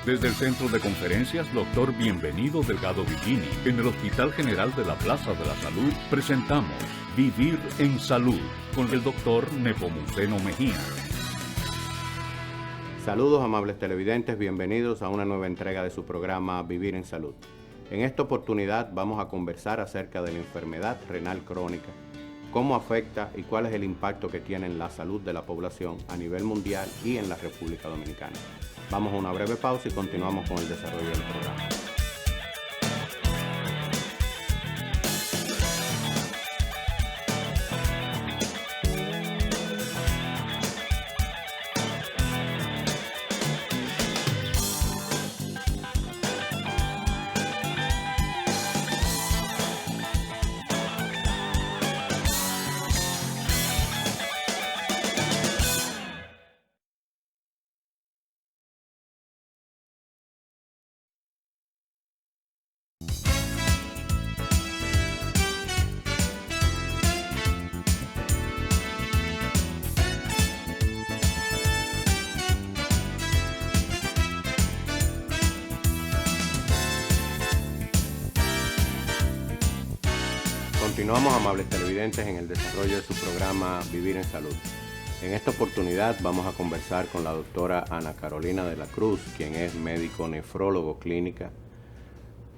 Desde el Centro de Conferencias Dr. Bienvenido Delgado Villini, en el Hospital General de la Plaza de la Salud, presentamos Vivir en Salud con el Dr. Nepomuceno Mejía. Saludos amables televidentes, bienvenidos a una nueva entrega de su programa Vivir en Salud. En esta oportunidad vamos a conversar acerca de la enfermedad renal crónica, cómo afecta y cuál es el impacto que tiene en la salud de la población a nivel mundial y en la República Dominicana. Vamos a una breve pausa y continuamos con el desarrollo del programa. Continuamos, amables televidentes, en el desarrollo de su programa Vivir en Salud. En esta oportunidad vamos a conversar con la doctora Ana Carolina de la Cruz, quien es médico nefrólogo clínica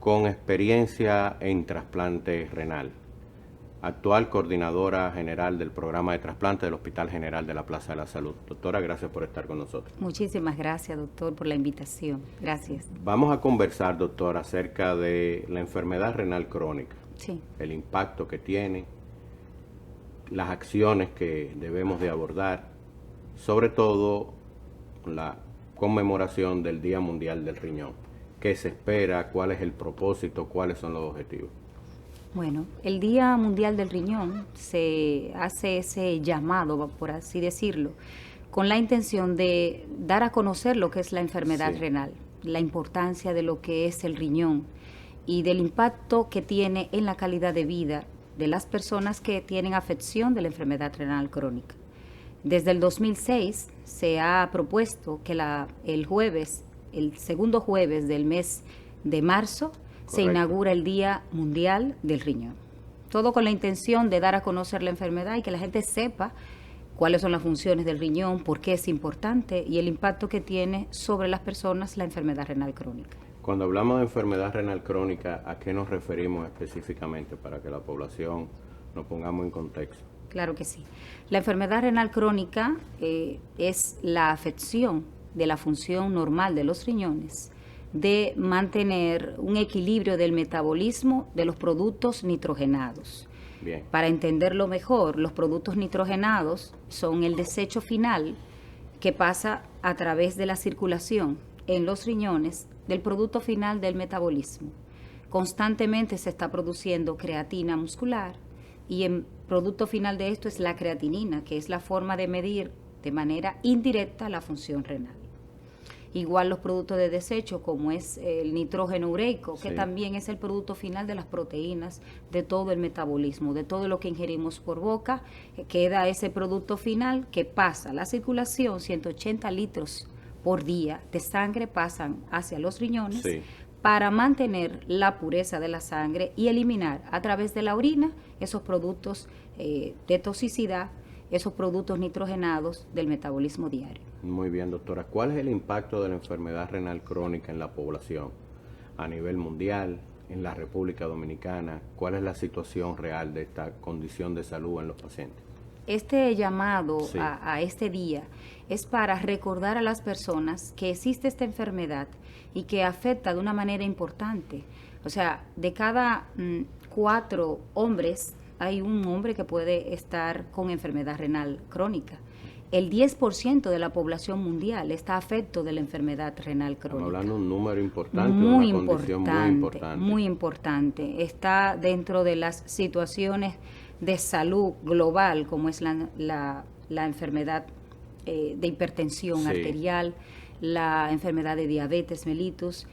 con experiencia en trasplante renal, actual coordinadora general del programa de trasplante del Hospital General de la Plaza de la Salud. Doctora, gracias por estar con nosotros. Muchísimas gracias, doctor, por la invitación. Gracias. Vamos a conversar, doctora, acerca de la enfermedad renal crónica. Sí. El impacto que tiene, las acciones que debemos de abordar, sobre todo la conmemoración del Día Mundial del Riñón. ¿Qué se espera? ¿Cuál es el propósito? ¿Cuáles son los objetivos? Bueno, el Día Mundial del Riñón se hace ese llamado, por así decirlo, con la intención de dar a conocer lo que es la enfermedad renal, la importancia de lo que es el riñón y del impacto que tiene en la calidad de vida de las personas que tienen afección de la enfermedad renal crónica. Desde el 2006 se ha propuesto que el segundo jueves del mes de marzo, se inaugura el Día Mundial del Riñón. Todo con la intención de dar a conocer la enfermedad y que la gente sepa cuáles son las funciones del riñón, por qué es importante y el impacto que tiene sobre las personas la enfermedad renal crónica. Cuando hablamos de enfermedad renal crónica, ¿a qué nos referimos específicamente para que la población nos pongamos en contexto? Claro que sí. La enfermedad renal crónica es la afección de la función normal de los riñones de mantener un equilibrio del metabolismo de los productos nitrogenados. Bien. Para entenderlo mejor, los productos nitrogenados son el desecho final que pasa a través de la circulación en los riñones del producto final del metabolismo. Constantemente se está produciendo creatina muscular y el producto final de esto es la creatinina, que es la forma de medir de manera indirecta la función renal. Igual los productos de desecho, como es el nitrógeno ureico, que también es el producto final de las proteínas, de todo el metabolismo, de todo lo que ingerimos por boca, queda ese producto final que pasa a la circulación, 180 litros por día de sangre pasan hacia los riñones para mantener la pureza de la sangre y eliminar a través de la orina esos productos de toxicidad, esos productos nitrogenados del metabolismo diario. Muy bien, doctora. ¿Cuál es el impacto de la enfermedad renal crónica en la población a nivel mundial, en la República Dominicana? ¿Cuál es la situación real de esta condición de salud en los pacientes? Este llamado a este día es para recordar a las personas que existe esta enfermedad y que afecta de una manera importante. O sea, de cada 4 hombres hay un hombre que puede estar con enfermedad renal crónica. El 10% de la población mundial está afecto de la enfermedad renal crónica. Estamos hablando de un número importante, una condición muy importante. Muy importante. Está dentro de las situaciones de salud global, como es la enfermedad de hipertensión arterial, la enfermedad de diabetes mellitus,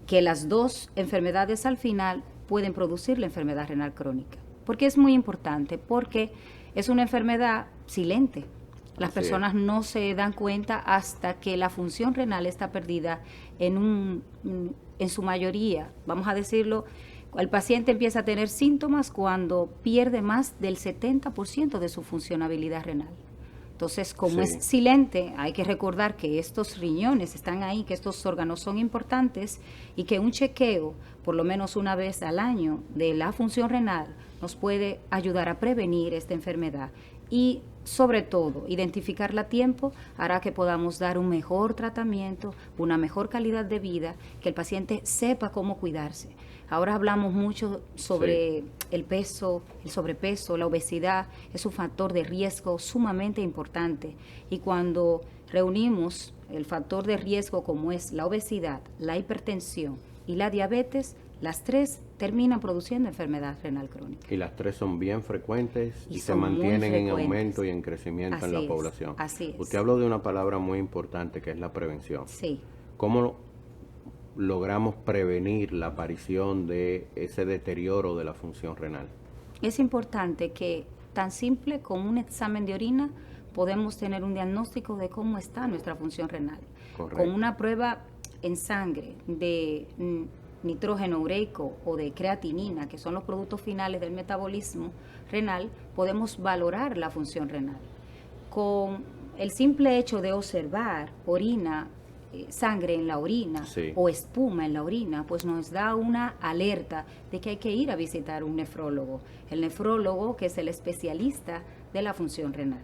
que las dos enfermedades al final pueden producir la enfermedad renal crónica. ¿Por qué es muy importante? Porque es una enfermedad silente. Las Así personas no se dan cuenta hasta que la función renal está perdida en su mayoría, vamos a decirlo, el paciente empieza a tener síntomas cuando pierde más del 70% de su funcionabilidad renal. Entonces, como Sí. es silente, hay que recordar que estos riñones están ahí, que estos órganos son importantes y que un chequeo, por lo menos una vez al año, de la función renal nos puede ayudar a prevenir esta enfermedad y, sobre todo, identificarla a tiempo hará que podamos dar un mejor tratamiento, una mejor calidad de vida, que el paciente sepa cómo cuidarse. Ahora hablamos mucho sobre el peso, el sobrepeso, la obesidad, es un factor de riesgo sumamente importante. Y cuando reunimos el factor de riesgo como es la obesidad, la hipertensión y la diabetes, las tres terminan produciendo enfermedad renal crónica. Y las tres son bien frecuentes y se son muy mantienen en frecuentes. aumento y en crecimiento en la población. Así es. Usted habló de una palabra muy importante que es la prevención. Sí. ¿Cómo logramos prevenir la aparición de ese deterioro de la función renal? Es importante que tan simple como un examen de orina podemos tener un diagnóstico de cómo está nuestra función renal. Correcto. Con una prueba en sangre de nitrógeno ureico o de creatinina, que son los productos finales del metabolismo renal, podemos valorar la función renal. Con el simple hecho de observar orina, sangre en la orina o espuma en la orina, pues nos da una alerta de que hay que ir a visitar un nefrólogo. El nefrólogo, que es el especialista de la función renal.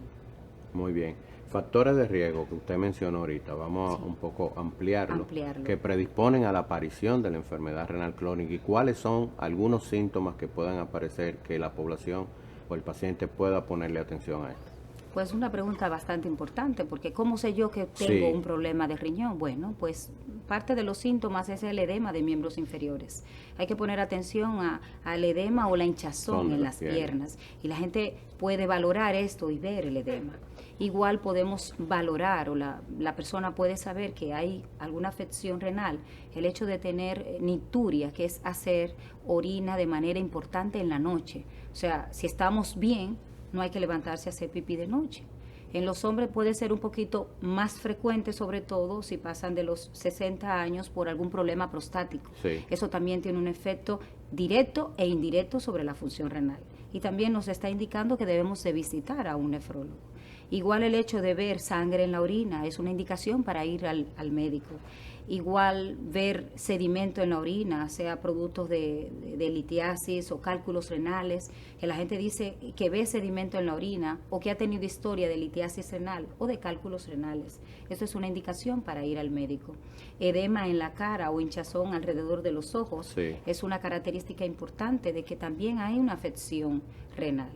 Muy bien. Factores de riesgo que usted mencionó ahorita, vamos a un poco ampliarlo, que predisponen a la aparición de la enfermedad renal crónica, y cuáles son algunos síntomas que puedan aparecer que la población o el paciente pueda ponerle atención a esto. Pues una pregunta bastante importante, porque ¿cómo sé yo que tengo un problema de riñón? Bueno, pues parte de los síntomas es el edema de miembros inferiores. Hay que poner atención al edema o la hinchazón en las piernas. Y la gente puede valorar esto y ver el edema. Igual podemos valorar, o la persona puede saber que hay alguna afección renal, el hecho de tener nicturia, que es hacer orina de manera importante en la noche. O sea, si estamos bien, no hay que levantarse a hacer pipí de noche. En los hombres puede ser un poquito más frecuente, sobre todo si pasan de los 60 años por algún problema prostático. Eso también tiene un efecto directo e indirecto sobre la función renal. Y también nos está indicando que debemos de visitar a un nefrólogo. Igual el hecho de ver sangre en la orina es una indicación para ir al médico. Igual ver sedimento en la orina, sea productos de litiasis o cálculos renales, que la gente dice que ve sedimento en la orina o que ha tenido historia de litiasis renal o de cálculos renales. Eso es una indicación para ir al médico. Edema en la cara o hinchazón alrededor de los ojos es una característica importante de que también hay una afección renal.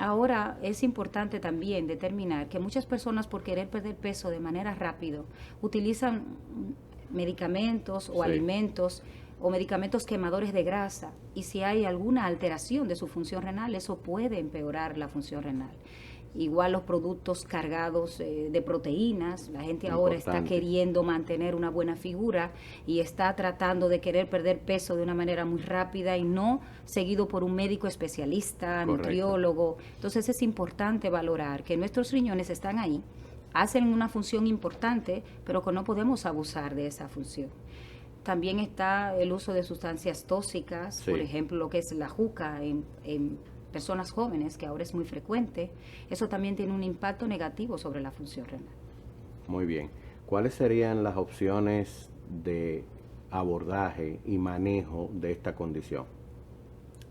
Ahora es importante también determinar que muchas personas, por querer perder peso de manera rápida, utilizan medicamentos o alimentos o medicamentos quemadores de grasa, y si hay alguna alteración de su función renal, eso puede empeorar la función renal. Igual los productos cargados de proteínas, la gente ahora está queriendo mantener una buena figura y está tratando de querer perder peso de una manera muy rápida y no seguido por un médico especialista, nutriólogo. Entonces es importante valorar que nuestros riñones están ahí, hacen una función importante, pero que no podemos abusar de esa función. También está el uso de sustancias tóxicas, por ejemplo, lo que es la juca en personas jóvenes, que ahora es muy frecuente. Eso también tiene un impacto negativo sobre la función renal. Muy bien. ¿Cuáles serían las opciones de abordaje y manejo de esta condición?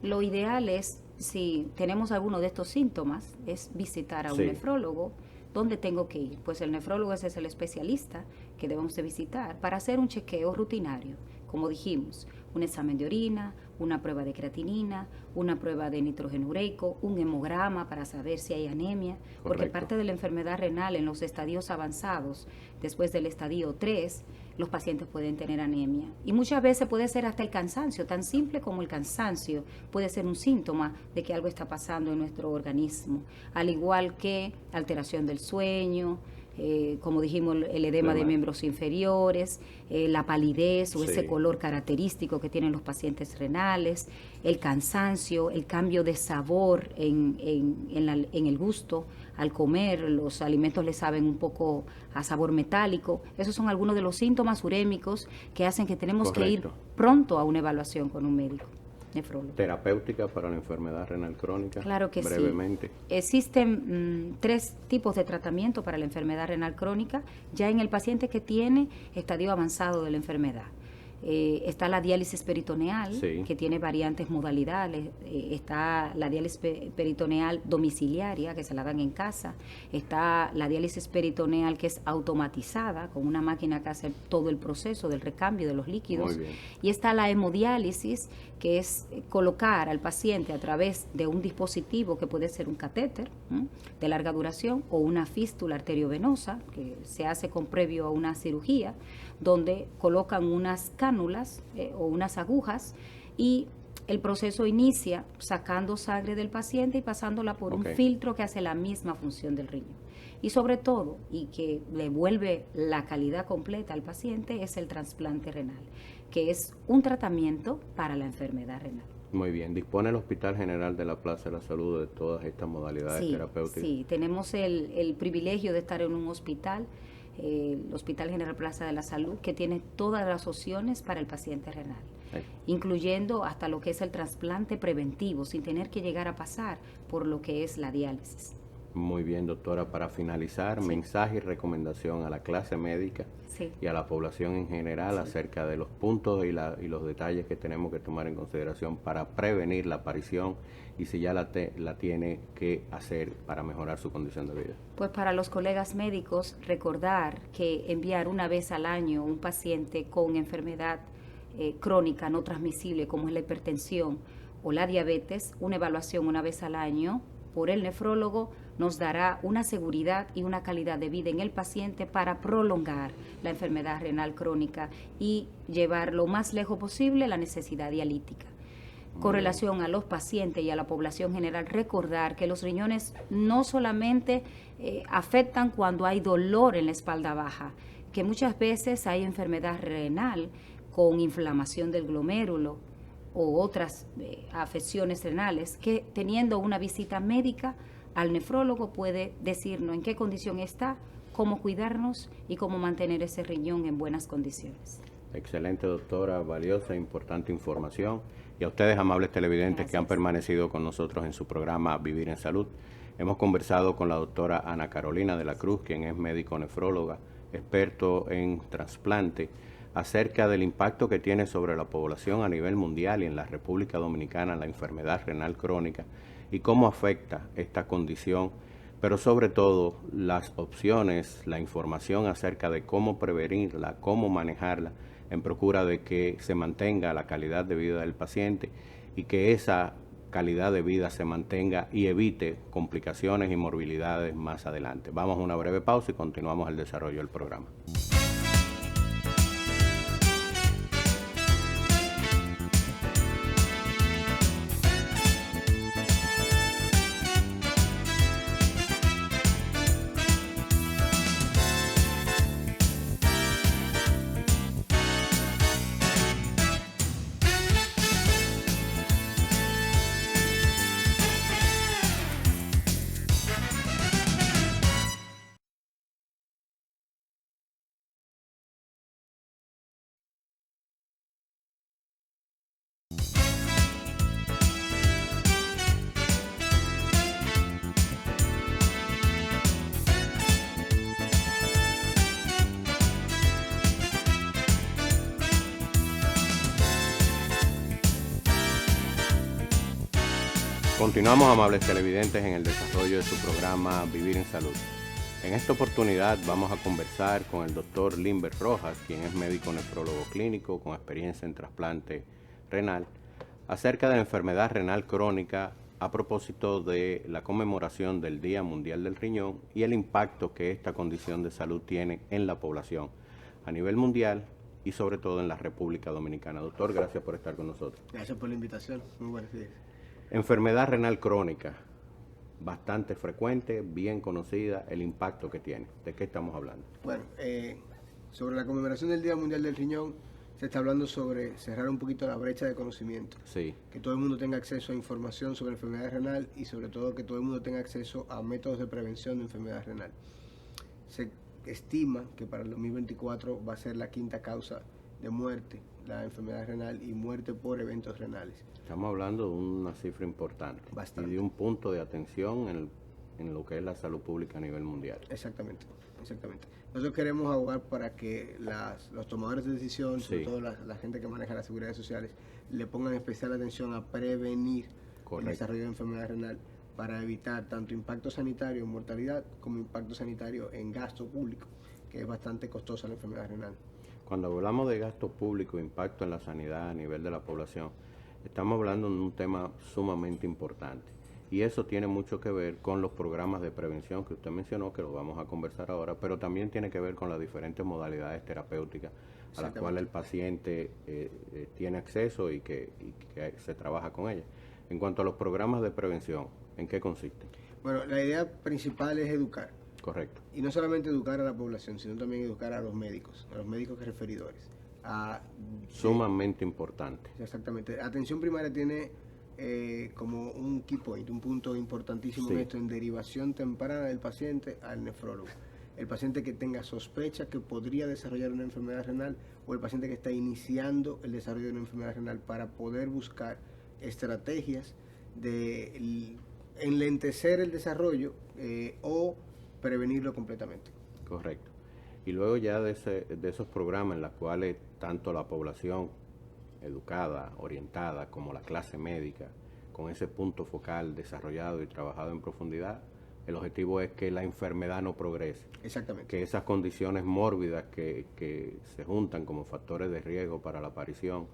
Lo ideal es, si tenemos alguno de estos síntomas, es visitar a un nefrólogo. ¿Dónde tengo que ir? Pues el nefrólogo es el especialista que debemos de visitar para hacer un chequeo rutinario, como dijimos, un examen de orina, una prueba de creatinina, una prueba de nitrógeno ureico, un hemograma para saber si hay anemia, porque parte de la enfermedad renal en los estadios avanzados, después del estadio 3, los pacientes pueden tener anemia. Y muchas veces puede ser hasta el cansancio, tan simple como el cansancio puede ser un síntoma de que algo está pasando en nuestro organismo, al igual que alteración del sueño, como dijimos, el edema de miembros inferiores, la palidez o ese color característico que tienen los pacientes renales, el cansancio, el cambio de sabor en el gusto. Al comer, los alimentos le saben un poco a sabor metálico. Esos son algunos de los síntomas urémicos que hacen que tenemos que ir pronto a una evaluación con un médico nefrólogo. ¿Terapéutica para la enfermedad renal crónica? Claro que brevemente. Sí. Existen 3 tipos de tratamiento para la enfermedad renal crónica, ya en el paciente que tiene estadio avanzado de la enfermedad. Está la diálisis peritoneal, que tiene variantes modalidades. Está la diálisis peritoneal domiciliaria, que se la dan en casa. Está la diálisis peritoneal, que es automatizada, con una máquina que hace todo el proceso del recambio de los líquidos. Muy bien. Y está la hemodiálisis, que es colocar al paciente a través de un dispositivo que puede ser un catéter de larga duración o una fístula arteriovenosa, que se hace con previo a una cirugía, donde colocan unas cánulas o unas agujas y el proceso inicia sacando sangre del paciente y pasándola por un filtro que hace la misma función del riñón. Y sobre todo, y que le vuelve la calidad completa al paciente, es el trasplante renal, que es un tratamiento para la enfermedad renal. Muy bien. ¿Dispone el Hospital General de la Plaza de la Salud de todas estas modalidades terapéuticas? Sí, tenemos el privilegio de estar en un hospital, el Hospital General Plaza de la Salud, que tiene todas las opciones para el paciente renal, incluyendo hasta lo que es el trasplante preventivo, sin tener que llegar a pasar por lo que es la diálisis. Muy bien, doctora. Para finalizar, mensaje y recomendación a la clase médica y a la población en general acerca de los puntos y los detalles que tenemos que tomar en consideración para prevenir la aparición y si ya la tiene, qué hacer para mejorar su condición de vida. Pues para los colegas médicos, recordar que enviar una vez al año un paciente con enfermedad crónica no transmisible como es la hipertensión o la diabetes, una evaluación una vez al año por el nefrólogo nos dará una seguridad y una calidad de vida en el paciente para prolongar la enfermedad renal crónica y llevar lo más lejos posible la necesidad dialítica. Con relación a los pacientes y a la población general, recordar que los riñones no solamente afectan cuando hay dolor en la espalda baja, que muchas veces hay enfermedad renal con inflamación del glomérulo o otras afecciones renales, que teniendo una visita médica al nefrólogo puede decirnos en qué condición está, cómo cuidarnos y cómo mantener ese riñón en buenas condiciones. Excelente, doctora, valiosa e importante información. Y a ustedes, amables televidentes, que han permanecido con nosotros en su programa Vivir en Salud. Hemos conversado con la doctora Ana Carolina de la Cruz, quien es médico nefróloga, experto en trasplante, acerca del impacto que tiene sobre la población a nivel mundial y en la República Dominicana la enfermedad renal crónica y cómo afecta esta condición, pero sobre todo las opciones, la información acerca de cómo prevenirla, cómo manejarla, en procura de que se mantenga la calidad de vida del paciente y que esa calidad de vida se mantenga y evite complicaciones y morbilidades más adelante. Vamos a una breve pausa y continuamos el desarrollo del programa. Continuamos, amables televidentes, en el desarrollo de su programa Vivir en Salud. En esta oportunidad vamos a conversar con el doctor Limber Rojas, quien es médico nefrólogo clínico con experiencia en trasplante renal, acerca de la enfermedad renal crónica a propósito de la conmemoración del Día Mundial del Riñón y el impacto que esta condición de salud tiene en la población a nivel mundial y sobre todo en la República Dominicana. Doctor, gracias por estar con nosotros. Gracias por la invitación. Muy buenos días. Enfermedad renal crónica. bastante frecuente, bien conocida, el impacto que tiene. ¿De qué estamos hablando? Bueno, sobre la conmemoración del Día Mundial del Riñón, se está hablando sobre cerrar un poquito la brecha de conocimiento. Sí. Que todo el mundo tenga acceso a información sobre enfermedad renal y sobre todo que todo el mundo tenga acceso a métodos de prevención de enfermedad renal. Se estima que para el 2024 va a ser la quinta causa de muerte, la enfermedad renal y muerte por eventos renales. Estamos hablando de una cifra importante. Bastante. Y de un punto de atención en lo que es la salud pública a nivel mundial. Exactamente, exactamente. Nosotros queremos abogar para que los tomadores de decisión, sobre todo la gente que maneja las seguridades sociales, le pongan especial atención a prevenir el desarrollo de enfermedad renal para evitar tanto impacto sanitario en mortalidad como impacto sanitario en gasto público, que es bastante costosa la enfermedad renal. Cuando hablamos de gasto público, impacto en la sanidad a nivel de la población, estamos hablando de un tema sumamente importante. Y eso tiene mucho que ver con los programas de prevención que usted mencionó, que lo vamos a conversar ahora, pero también tiene que ver con las diferentes modalidades terapéuticas a las cuales el paciente tiene acceso y que se trabaja con ellas. En cuanto a los programas de prevención, ¿en qué consisten? Bueno, la idea principal es educar. Correcto. Y no solamente educar a la población, sino también educar a los médicos referidores. Sumamente importante. Exactamente. Atención primaria tiene como un key point, un punto importantísimo en esto, en derivación temprana del paciente al nefrólogo. El paciente que tenga sospecha que podría desarrollar una enfermedad renal o el paciente que está iniciando el desarrollo de una enfermedad renal para poder buscar estrategias de enlentecer el desarrollo o prevenirlo completamente. Correcto. Y luego ya de esos programas en los cuales tanto la población educada, orientada, como la clase médica, con ese punto focal desarrollado y trabajado en profundidad, el objetivo es que la enfermedad no progrese. Exactamente. Que esas condiciones mórbidas que se juntan como factores de riesgo para la aparición,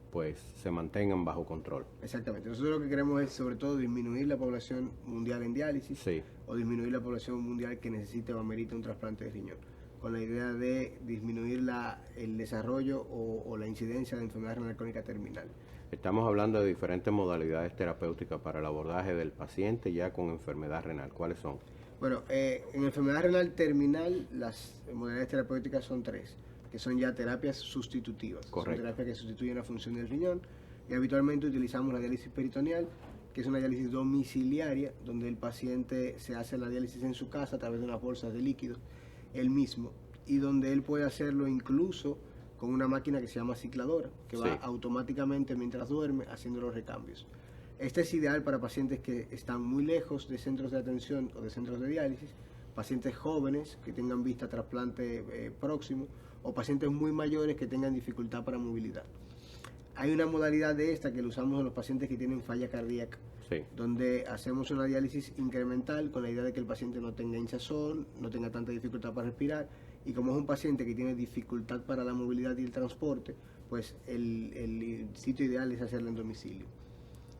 pues se mantengan bajo control. Exactamente. Nosotros lo que queremos es sobre todo disminuir la población mundial en diálisis o disminuir la población mundial que necesite o amerite un trasplante de riñón, con la idea de disminuir el desarrollo o la incidencia de enfermedad renal crónica terminal. Estamos hablando de diferentes modalidades terapéuticas para el abordaje del paciente ya con enfermedad renal. ¿Cuáles son? Bueno, en enfermedad renal terminal las modalidades terapéuticas son 3, que son ya terapias sustitutivas. Correcto. Son terapias que sustituyen la función del riñón y habitualmente utilizamos la diálisis peritoneal, que es una diálisis domiciliaria, donde el paciente se hace la diálisis en su casa a través de unas bolsas de líquidos, él mismo, y donde él puede hacerlo incluso con una máquina que se llama cicladora, que va automáticamente mientras duerme haciendo los recambios. Este es ideal para pacientes que están muy lejos de centros de atención o de centros de diálisis, pacientes jóvenes que tengan vista a trasplante próximo o pacientes muy mayores que tengan dificultad para movilidad. Hay una modalidad de esta que lo usamos en los pacientes que tienen falla cardíaca, donde hacemos una diálisis incremental con la idea de que el paciente no tenga hinchazón, no tenga tanta dificultad para respirar, y como es un paciente que tiene dificultad para la movilidad y el transporte, pues el sitio ideal es hacerlo en domicilio.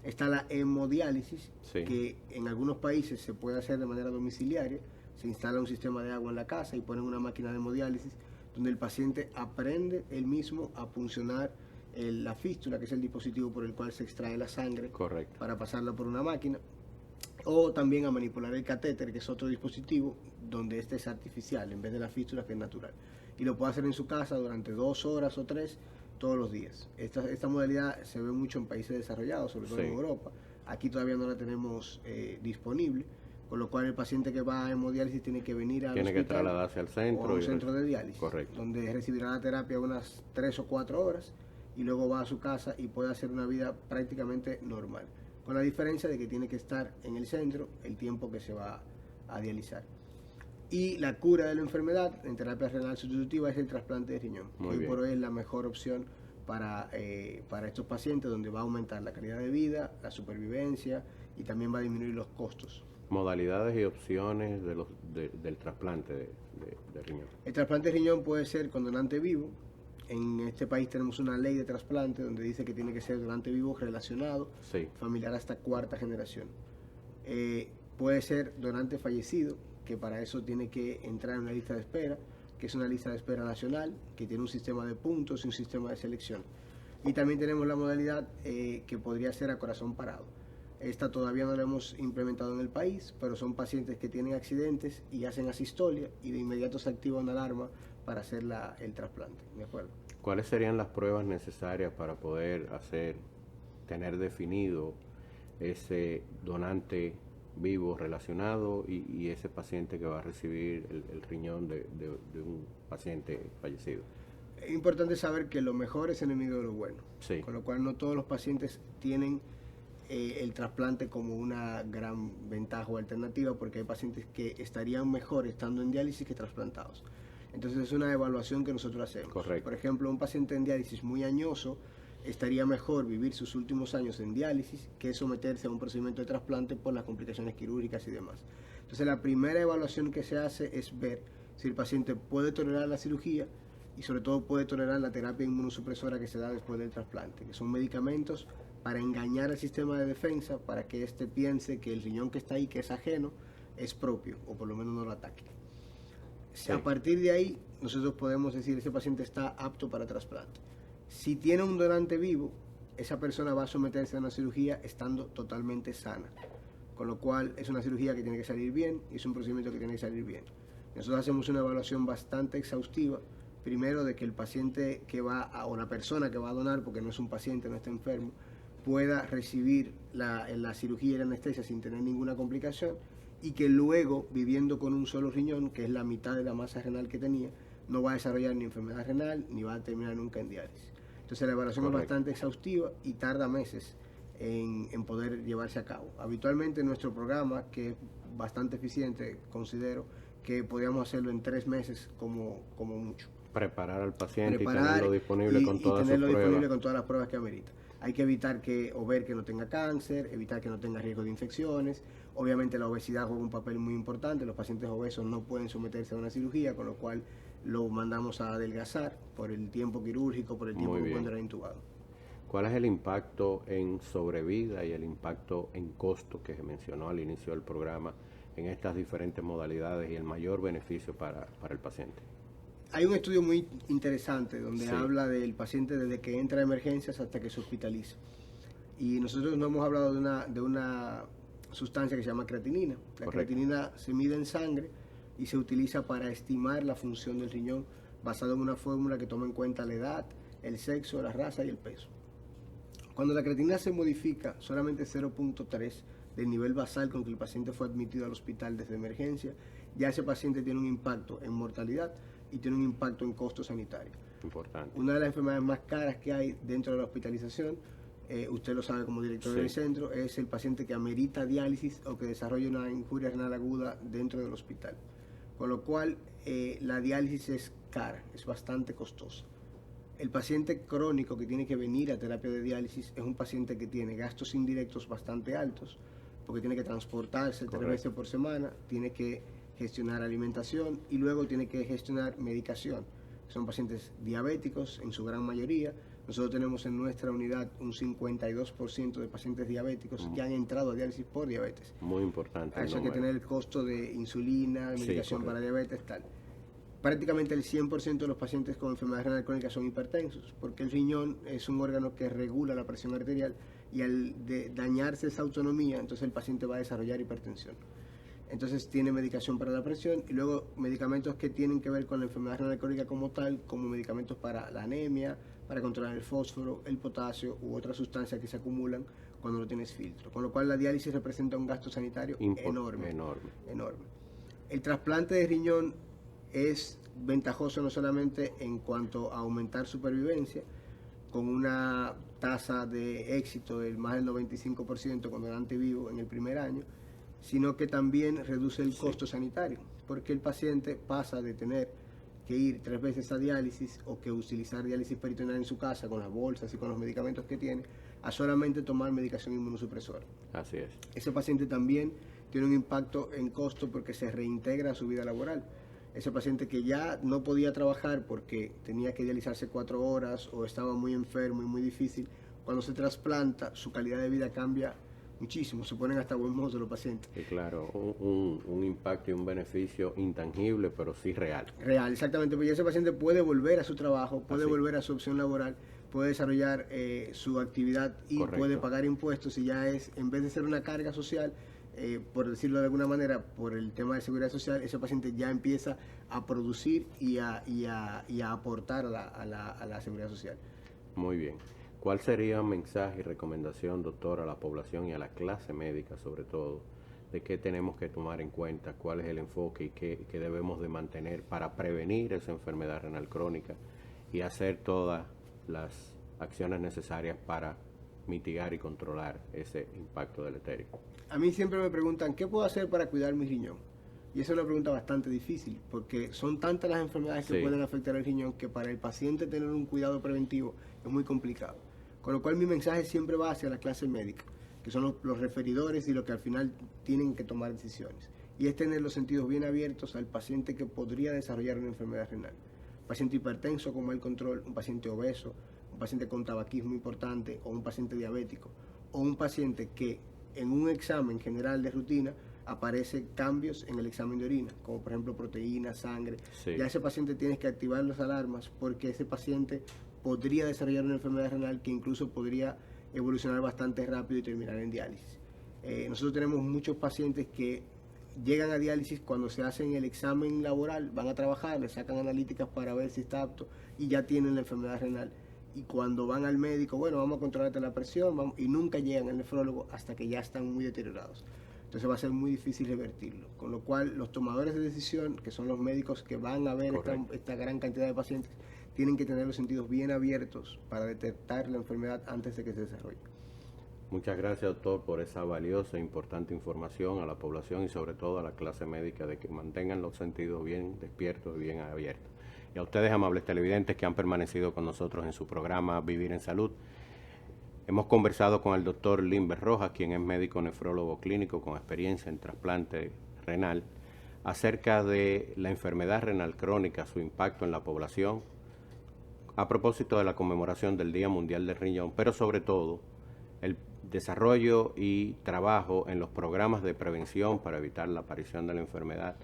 Está la hemodiálisis, que en algunos países se puede hacer de manera domiciliaria, se instala un sistema de agua en la casa y ponen una máquina de hemodiálisis donde el paciente aprende él mismo a puncionar la fístula, que es el dispositivo por el cual se extrae la sangre para pasarla por una máquina, o también a manipular el catéter, que es otro dispositivo donde este es artificial en vez de la fístula, que es natural, y lo puede hacer en su casa durante 2 horas o 3 todos los días. Esta modalidad se ve mucho en países desarrollados, sobre todo en Europa. Aquí todavía no la tenemos disponible, con lo cual el paciente que va a hemodiálisis tiene que venir al hospital, que trasladarse al centro o a un centro de diálisis, donde recibirá la terapia unas 3 o 4 horas y luego va a su casa y puede hacer una vida prácticamente normal, con la diferencia de que tiene que estar en el centro el tiempo que se va a dializar. Y la cura de la enfermedad en terapia renal sustitutiva es el trasplante de riñón, que hoy por hoy es la mejor opción para estos pacientes, donde va a aumentar la calidad de vida, la supervivencia y también va a disminuir los costos. Modalidades y opciones del trasplante de riñón. El trasplante de riñón puede ser con donante vivo. En este país tenemos una ley de trasplante donde dice que tiene que ser donante vivo relacionado, familiar hasta 4ª generación. Puede ser donante fallecido, que para eso tiene que entrar en una lista de espera, que es una lista de espera nacional, que tiene un sistema de puntos y un sistema de selección. Y también tenemos la modalidad que podría ser a corazón parado. Esta todavía no la hemos implementado en el país, pero son pacientes que tienen accidentes y hacen asistolia y de inmediato se activa una alarma para hacer el trasplante. ¿De acuerdo? ¿Cuáles serían las pruebas necesarias para poder tener definido ese donante vivo relacionado y ese paciente que va a recibir el riñón de un paciente fallecido? Es importante saber que lo mejor es enemigo de lo bueno, Sí. con lo cual no todos los pacientes tienen el trasplante como una gran ventaja o alternativa, porque hay pacientes que estarían mejor estando en diálisis que trasplantados. Entonces es una evaluación que nosotros hacemos. Correcto. Por ejemplo, un paciente en diálisis muy añoso estaría mejor vivir sus últimos años en diálisis que someterse a un procedimiento de trasplante por las complicaciones quirúrgicas y demás. Entonces la primera evaluación que se hace es ver si el paciente puede tolerar la cirugía y sobre todo puede tolerar la terapia inmunosupresora que se da después del trasplante, que son medicamentos para engañar al sistema de defensa, para que éste piense que el riñón que está ahí, que es ajeno, es propio, o por lo menos no lo ataque. Sí. A partir de ahí, nosotros podemos decir ese paciente está apto para trasplante. Si tiene un donante vivo, esa persona va a someterse a una cirugía estando totalmente sana, con lo cual es una cirugía que tiene que salir bien y es un procedimiento que tiene que salir bien. Nosotros hacemos una evaluación bastante exhaustiva, primero de que el paciente que va o la persona que va a donar, porque no es un paciente, no está enfermo, pueda recibir la cirugía y la anestesia sin tener ninguna complicación, y que luego, viviendo con un solo riñón, que es la mitad de la masa renal que tenía, no va a desarrollar ni enfermedad renal ni va a terminar nunca en diálisis. Entonces la evaluación Correcto. es bastante exhaustiva y tarda meses en poder llevarse a cabo. Habitualmente nuestro programa, que es bastante eficiente, considero que podríamos hacerlo en 3 meses como mucho. Preparar al paciente Preparar y tenerlo disponible con todas sus tenerlo disponible pruebas. con todas las pruebas que amerita. Hay que evitar ver que no tenga cáncer, evitar que no tenga riesgo de infecciones. Obviamente la obesidad juega un papel muy importante. Los pacientes obesos no pueden someterse a una cirugía, con lo cual lo mandamos a adelgazar por el tiempo quirúrgico, por el tiempo Muy que bien. puede durar intubado. ¿Cuál es el impacto en sobrevida y el impacto en costo que se mencionó al inicio del programa en estas diferentes modalidades y el mayor beneficio para el paciente? Hay un estudio muy interesante donde Sí. habla del paciente desde que entra a emergencias hasta que se hospitaliza. Y nosotros no hemos hablado de una sustancia que se llama creatinina. La Correcto. creatinina se mide en sangre y se utiliza para estimar la función del riñón basado en una fórmula que toma en cuenta la edad, el sexo, la raza y el peso. Cuando la creatinina se modifica solamente 0.3 del nivel basal con que el paciente fue admitido al hospital desde emergencia, ya ese paciente tiene un impacto en mortalidad y tiene un impacto en costo sanitario. Importante. Una de las enfermedades más caras que hay dentro de la hospitalización, usted lo sabe como director Sí. del centro, es el paciente que amerita diálisis o que desarrolla una injuria renal aguda dentro del hospital. Con lo cual, la diálisis es cara, es bastante costosa. El paciente crónico que tiene que venir a terapia de diálisis es un paciente que tiene gastos indirectos bastante altos, porque tiene que transportarse 3 Correcto. veces por semana, tiene que gestionar alimentación y luego tiene que gestionar medicación. Son pacientes diabéticos en su gran mayoría. Nosotros tenemos en nuestra unidad un 52% de pacientes diabéticos que han entrado a diálisis por diabetes. Muy importante. A el eso hay que número. tener el costo de insulina, Sí, medicación para correcto. diabetes, tal. Prácticamente el 100% de los pacientes con enfermedad renal crónica son hipertensos, porque el riñón es un órgano que regula la presión arterial y al dañarse esa autonomía, entonces el paciente va a desarrollar hipertensión. Entonces tiene medicación para la presión y luego medicamentos que tienen que ver con la enfermedad renal crónica como tal, como medicamentos para la anemia, para controlar el fósforo, el potasio u otras sustancias que se acumulan cuando no tienes filtro. Con lo cual la diálisis representa un gasto sanitario enorme. Enorme. El trasplante de riñón es ventajoso no solamente en cuanto a aumentar supervivencia, con una tasa de éxito del más del 95% con donante vivo en el primer año, sino que también reduce el costo sanitario, porque el paciente pasa de tener que ir 3 veces a diálisis o que utilizar diálisis peritoneal en su casa con las bolsas y con los medicamentos que tiene, a solamente tomar medicación inmunosupresora. Así es. Ese paciente también tiene un impacto en costo porque se reintegra a su vida laboral. Ese paciente que ya no podía trabajar porque tenía que dializarse 4 horas o estaba muy enfermo y muy difícil, cuando se trasplanta su calidad de vida cambia muchísimo, se ponen hasta buen mozo los pacientes. Y claro, un impacto y un beneficio intangible, pero sí real. Real, exactamente, porque ese paciente puede volver a su trabajo, puede Así. volver a su opción laboral, puede desarrollar su actividad y Correcto. puede pagar impuestos, y ya es, en vez de ser una carga social, por decirlo de alguna manera, por el tema de seguridad social, ese paciente ya empieza a producir y a aportar a la seguridad social. Muy bien. ¿Cuál sería un mensaje y recomendación, doctor, a la población y a la clase médica, sobre todo, de qué tenemos que tomar en cuenta, cuál es el enfoque y qué debemos de mantener para prevenir esa enfermedad renal crónica y hacer todas las acciones necesarias para mitigar y controlar ese impacto deletérico? A mí siempre me preguntan, ¿qué puedo hacer para cuidar mi riñón? Y esa es una pregunta bastante difícil, porque son tantas las enfermedades que Sí. pueden afectar el riñón que para el paciente tener un cuidado preventivo es muy complicado. Con lo cual mi mensaje siempre va hacia la clase médica, que son los referidores y los que al final tienen que tomar decisiones. Y es tener los sentidos bien abiertos al paciente que podría desarrollar una enfermedad renal. Un paciente hipertenso con mal control, un paciente obeso, un paciente con tabaquismo importante, o un paciente diabético, o un paciente que en un examen general de rutina aparece cambios en el examen de orina, como por ejemplo proteínas, sangre. Sí. Ya ese paciente tienes que activar las alarmas, porque ese paciente podría desarrollar una enfermedad renal que incluso podría evolucionar bastante rápido y terminar en diálisis. Nosotros tenemos muchos pacientes que llegan a diálisis cuando se hacen el examen laboral, van a trabajar, le sacan analíticas para ver si está apto y ya tienen la enfermedad renal. Y cuando van al médico, bueno, vamos a controlarte la presión, y nunca llegan al nefrólogo hasta que ya están muy deteriorados. Entonces va a ser muy difícil revertirlo. Con lo cual los tomadores de decisión, que son los médicos que van a ver esta gran cantidad de pacientes, tienen que tener los sentidos bien abiertos para detectar la enfermedad antes de que se desarrolle. Muchas gracias, doctor, por esa valiosa e importante información a la población y sobre todo a la clase médica, de que mantengan los sentidos bien despiertos y bien abiertos. Y a ustedes, amables televidentes, que han permanecido con nosotros en su programa Vivir en Salud. Hemos conversado con el doctor Limber Rojas, quien es médico nefrólogo clínico con experiencia en trasplante renal, acerca de la enfermedad renal crónica, su impacto en la población, a propósito de la conmemoración del Día Mundial del Riñón, pero sobre todo el desarrollo y trabajo en los programas de prevención para evitar la aparición de la enfermedad,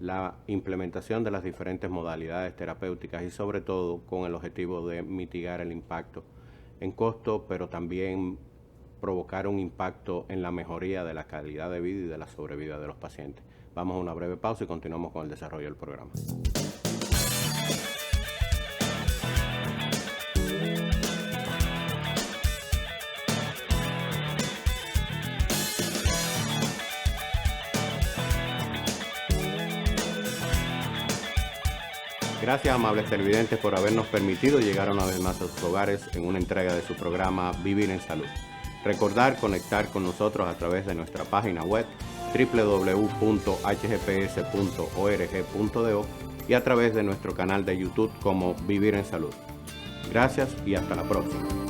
la implementación de las diferentes modalidades terapéuticas y sobre todo con el objetivo de mitigar el impacto en costo, pero también provocar un impacto en la mejoría de la calidad de vida y de la sobrevida de los pacientes. Vamos a una breve pausa y continuamos con el desarrollo del programa. Gracias, amables televidentes, por habernos permitido llegar una vez más a sus hogares en una entrega de su programa Vivir en Salud. Recordar conectar con nosotros a través de nuestra página web www.hgps.org.do y a través de nuestro canal de YouTube como Vivir en Salud. Gracias y hasta la próxima.